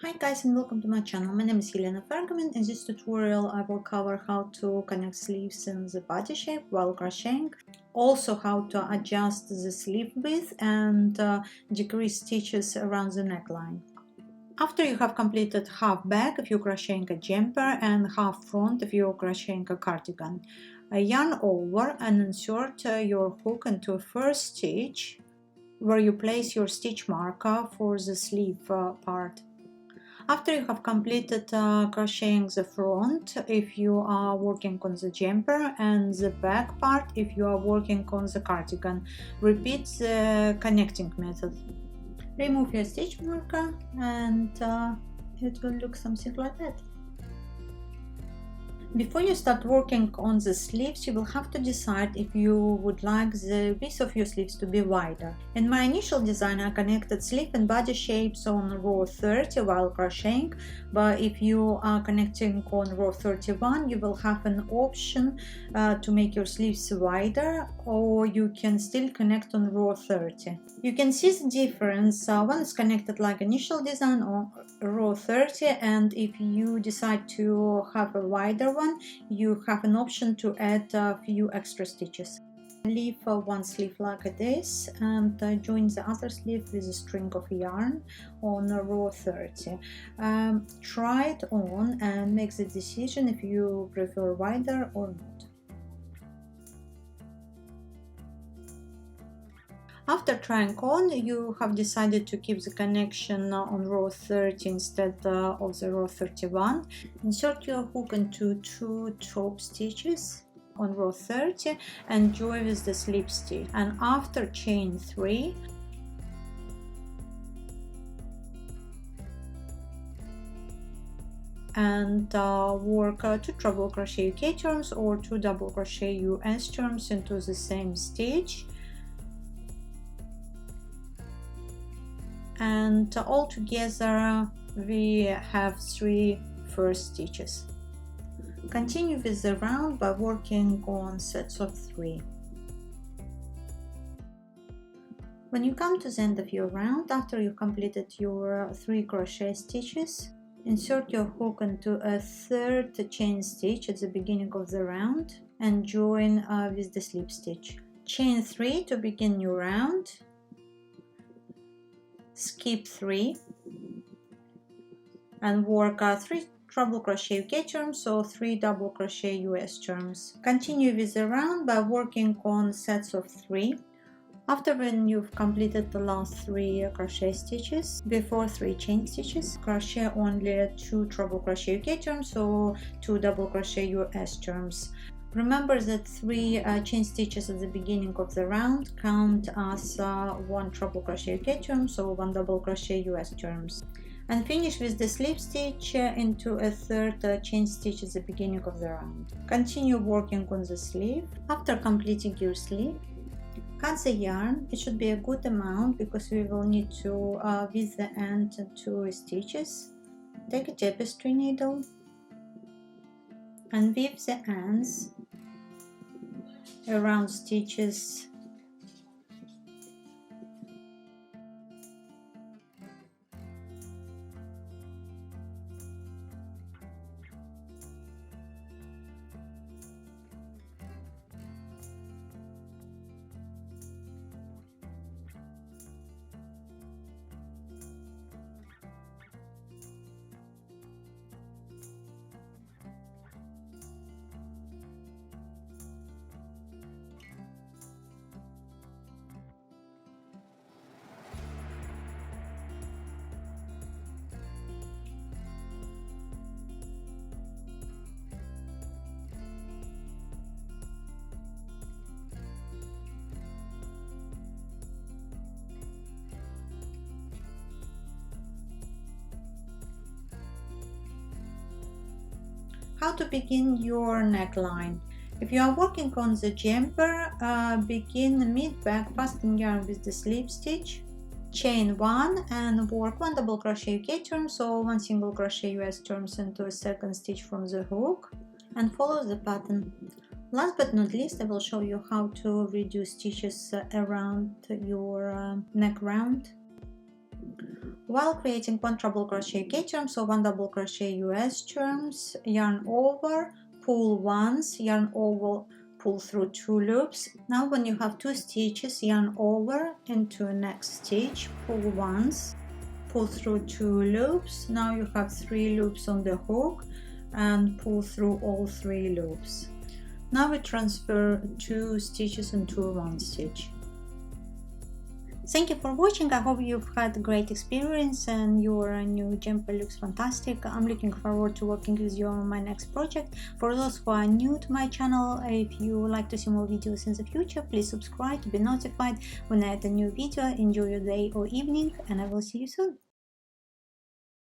Hi guys and welcome to my channel. My name is Helena Fergaman. In this tutorial I will cover how to connect sleeves in the body shape while crocheting, also how to adjust the sleeve width and decrease stitches around the neckline. After you have completed half back if you're crocheting a jumper and half front if you're crocheting a cardigan, yarn over and insert your hook into first stitch where you place your stitch marker for the sleeve part. After you have completed crocheting the front if you are working on the jumper and the back part if you are working on the cardigan, repeat the connecting method. Remove your stitch marker and it will look something like that. Before you start working on the sleeves, you will have to decide if you would like the width of your sleeves to be wider. In my initial design, I connected sleeve and body shapes on row 30 while crocheting, but if you are connecting on row 31, you will have an option to make your sleeves wider, or you can still connect on row 30. You can see the difference. One is connected like initial design on row 30, and if you decide to have a wider one, you have an option to add a few extra stitches. Leave one sleeve like this and join the other sleeve with a string of yarn on row 30. Try it on and make the decision if you prefer wider or not. After trying on, you have decided to keep the connection on row 30 instead of the row 31. Insert your hook into two top stitches on row 30 and join with the slip stitch. And after chain 3, and work 2 treble crochet UK turns or 2 double crochet US turns into the same stitch. And all together we have 3 first stitches. Continue with the round by working on sets of 3. When you come to the end of your round, after you've completed your 3 crochet stitches, insert your hook into a third chain stitch at the beginning of the round and join with the slip stitch. Chain 3 to begin your round. Skip 3 and work 3 treble crochet UK turns or 3 double crochet US turns. Continue with the round by working on sets of 3. After when you've completed the last 3 crochet stitches, before 3 chain stitches, crochet only 2 treble crochet UK turns or 2 double crochet US turns. Remember that 3 chain stitches at the beginning of the round count as 1 treble crochet UK turns or 1 double crochet US turns. And finish with the slip stitch into a third chain stitch at the beginning of the round. Continue working on the sleeve. After completing your sleeve, cut the yarn. It should be a good amount because we will need to weave the end 2 stitches. Take a tapestry needle and weave the ends around stitches. How to begin your neckline. If you are working on the jumper, begin mid-back fasten yarn with the slip stitch, chain 1 and work 1 double crochet UK turns or 1 single crochet US turns into a second stitch from the hook and follow the pattern. Last but not least, I will show you how to reduce stitches around your neck round. While creating one treble crochet K charms or one double crochet US charms, yarn over, pull once, yarn over, pull through 2 loops. Now when you have 2 stitches, yarn over into next stitch, pull once, pull through 2 loops. Now you have 3 loops on the hook and pull through all 3 loops. Now we transfer 2 stitches into 1 stitch. Thank you for watching. I hope you've had a great experience and your new jumper looks fantastic. I'm looking forward to working with you on my next project. For those who are new to my channel, if you would like to see more videos in the future, please subscribe to be notified when I add a new video. Enjoy your day or evening, and I will see you soon.